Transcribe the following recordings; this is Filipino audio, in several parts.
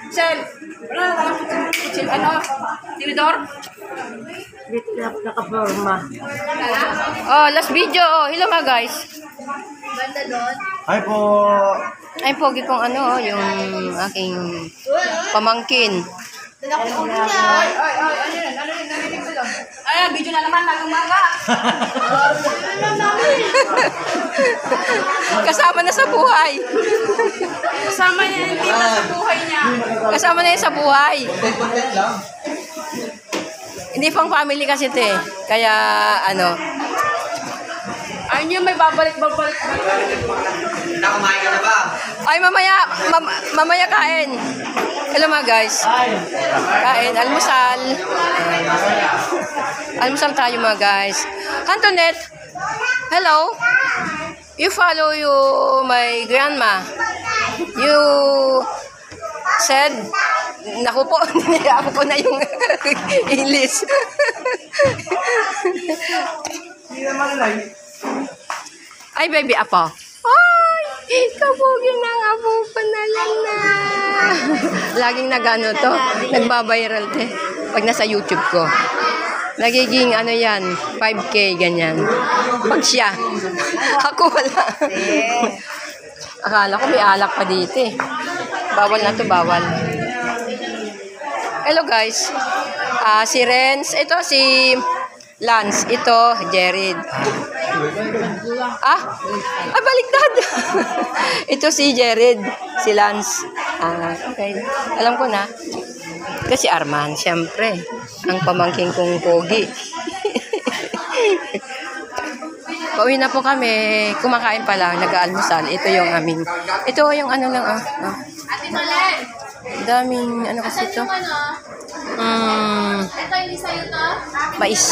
Sel, wala na Sel, ano? Tinidor? Dito na nakaporma. Oh, last video. Oh, hello mga guys. Banda doon. Hi po! Ay, pogi kong ano, yung aking pamangkin. Ay, ano yun? Narinig ko doon. Ay, video na naman, umaga. Kasama na sa buhay. Kasama niya yung tita sa buhay niya. Kasama na yun sa buhay. Hindi pang family kasi ito eh. Kaya, ano. Ay, niyo may babalik. Nakumain ka na ba? Ay, mamaya kain. Hello mga guys. Kain, almusal. Almusal tayo mga guys. Antoinette, hello. You follow my grandma. You said, naku po, nilako ko na yung English. Ay, baby, apo. Ay, kabugi ng apo pa na lang na. Laging nagano to, nagbabiral te. Pag nasa YouTube ko. Nagiging ano yan, 5K, ganyan. Pag siya. Ako wala. Akala ko may alak pa dito eh. Bawal na to, bawal. Hello guys. Si Renz, ito si Lance, ito Jared. Baliktad. Ito si Jared, si Lance. Okay. Alam ko na. Kasi Arman, siyempre. Ang pamangking kong pogi. Pauwi na po kami. Kumakain pa lang, nag-aalmusal. Ito yung aming, ito yung ano lang, Ate Malen. daming, ano kasi ito? Ito hindi sa'yo to? Mais.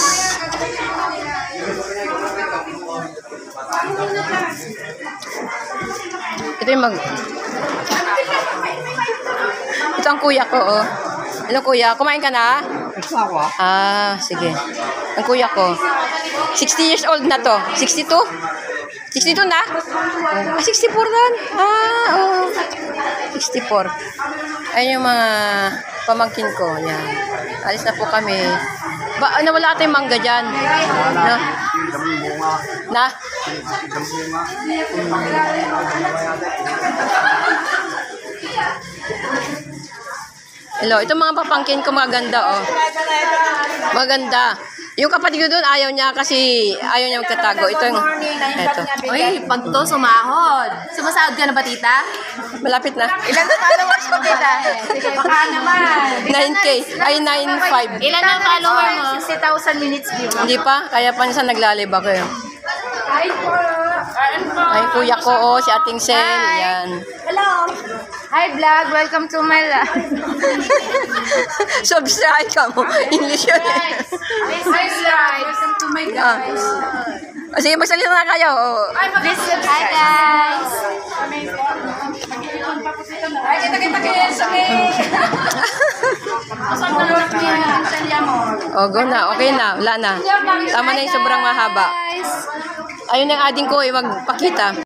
Ito yung ito ang kuya ko, oh. Hello kuya, kumain ka na? Sige. Ang kuya ko. 60 years old na to. 62? 62 na? 64 rin. Oo. 64. Ayun yung mga pamangkin ko. Yan. Alis na po kami. Nawala ata yung mangga dyan. No? Na? Hello, itong mga papangkin ko maganda, oh. Maganda. Yung kapatid ko doon, ayaw niya kasi ayaw niya magtatago. Ito yung, ito. Uy, pag to sumahod. Sumasahod ka na ba, tita? Malapit na. Ilan na followers mo, tita? Sige, baka naman. 9K. Ay, 9.5. Ilan ang follower mo? 60,000 minutes view. Hindi pa. Kaya pa minsan naglalib ako yun. Hi po. Ay, kuya ko, oh, si Ating Sel. Yan. Hello. Hi vlog, welcome to my live. Subscribe ka mo. English yun. Hi vlog, welcome to my guys. Sige, magsalita na kayo. Oh. Hi guys. Ay, kita kayo sa may. Asan na lang niya? Salya mo. Oh, go na. Okay na. Wala na. Tama na yung sobrang mahaba. Ayun ang ading ko, magpakita.